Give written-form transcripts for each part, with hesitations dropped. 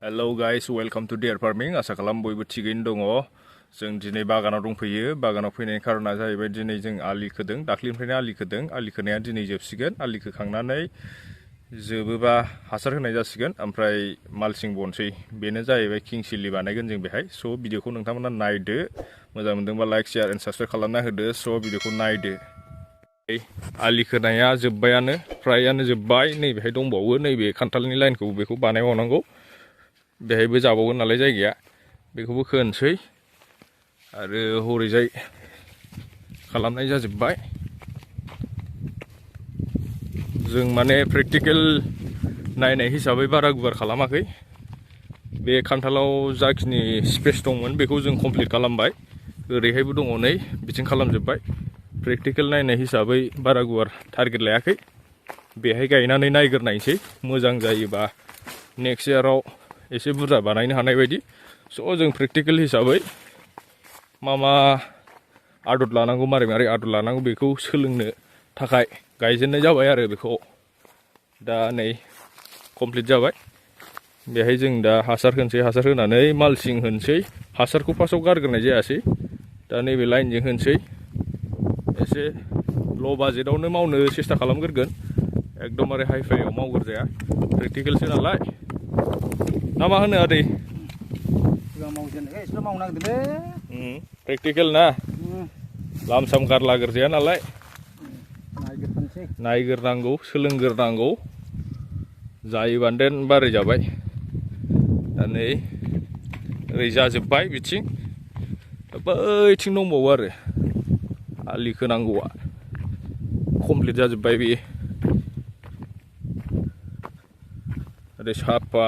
Hello guys, welcome to DRFarming. आसा खालाम बयबो थिगैनो दङ। जों दिनै बागानाव दंफैयो। बागानाव फैनायनि खारना जाहैबाय दिनै जों आलि खोदों। दाख्लिनिफ्रायनो आलि खोदों। आलि खोनाया दिनै जोबसिगोन। आलि खोखांनानै जोबोबा हासार होनाय जासिगोन। ओमफ्राय माल्चिं बनसै। बेनो जाहैबाय किं चिल्ली बानायगोन जों बेहाय। स' भिडिअखौ नोंथांमोना नायदो। मोजां मोनदोंबा लाइक, शेयार एन्ड साबस्क्राइब खालामना होदो। स' भिडिअखौ नायदो। आलि खोनाया जोब्बायानो, फ्रायानो जोब्बाय। नैबेहाय दंबावो। नैबे खान्थालनि लाइनखौ बेखौ बानायबावनांगौ। बेहायबो जाबावगोन नालाय जायगाया, बेखौबो खोनोसै आरो हरैजाय खालामनाय जाजोब्बाय। जों माने प्रेक्टिकेल नायनाय हिसाबै बारा गुवार खालामाखै। बे खान्थालाव जाखिनि स्पेस दंमोन बेखौ जों कमप्लिट खालामबाय। ओरैहायबो दङ नै बिथिं खालामजोब्बाय। प्रेक्टिकेल नायनाय हिसाबै बारा गुवार टारगेट लायाखै। बेहाय गायनानै नायग्रोनायसै, मोजां जायोबा नेक्स्ट इयाराव एसे बुरजा बानायनो हानाय बायदि। स' जों प्रेक्टिकेल हिसाबै मा आदर लानांगौ, मारै आदर लानांगौ बेखौ सोलोंनो थाखाय गायजेननाय जाबाय आरो बेखौ। दा नै कमप्लिट जाबाय। बेहाय जों दा हासार होनोसै, हासार होनानै माल्चिं होनोसै। हासारखौ फार्स्टआव गारग्रोनाय जायासै, दा नैबे लाइनजों होनोसै। एसे ल' बाजेटावनो मावनो सेस्था खालामग्रोगोन। एकदमबारे हाइ फाइआव मावग्रोजाया, प्रेक्टिकेलसो नालाय। ना मा होनो आदै? प्रेक्टिकेल ना, लामसाम गारलाग्रोजाया नालाय। नायग्रोनांगौ, सोलोंग्रोनांगौ। जायोबानो देन बाराय जाबाय। दा नै ओरै जाजोब्बाय बिथिं। बैथिं दंबावो आरो आलि खोनांगौआ। कमप्लिट जाजोब्बाय बेयो। ओरै साफा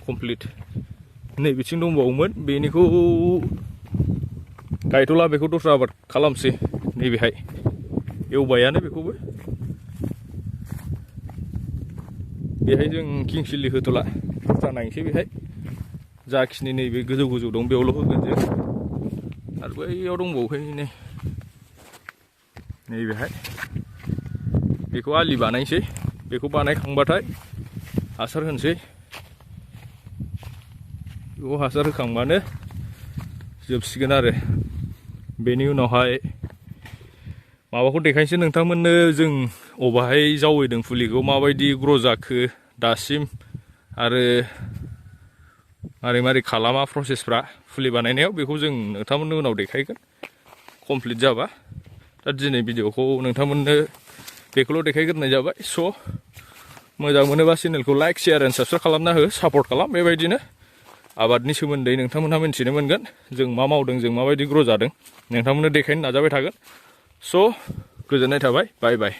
कमप्लिट। नै बिथिं दंबावोमोन, बेनिखौ गायथ'ला, बेखौ दस्रा आबाद खालामसै। नैबेहाय एवबायानो बेखौबो। बेहाय जों किं चिल्ली होथ'ला, दस्रा नायनोसै बेहाय। जाखिनि नैबे गोजौ गोजौ दं बेयावल' होगोन जों। आरो बैयाव दंबावोहाय नैबेहाय, बेखौ आलि बानायनोसै। बेखौ बानायखांबाथाय हासार होनोसै। बेखौ हासार होखांबानो जोबसिगोन आरो। बेनि उनावहाय माबाखौ देखायनोसै नोंथांमोननो, जों अबाहाय जावैदों फुलिखौ, माबायदि ग्र' जाखो दासिम, आरो मारै खालामा प्रसेसफ्रा फुलि बानायनायाव, बेखौ जों नोंथांमोननो उनाव देखायगोन कमप्लिट जाबा। दा दिनै भिडिअखौ नोंथांमोननो बेखौल' देखायग्रोनाय जाबाय। स' मोजां मोनोबा चेनेलखौ लाइक, शेयार एन्ड साबस्क्राइब खालामना हो, सापर्ट खालाम। बेबायदिनो आबादनि सोमोन्दै नोंथांमोनहा मिन्थिनो मोनगोन। जों मा मावदों, जों माबायदि ग्र' जादों, नोंथांमोननो देखायनो नाजाबाय थागोन। स' गोजोननाय थाबाय, बाय बाय।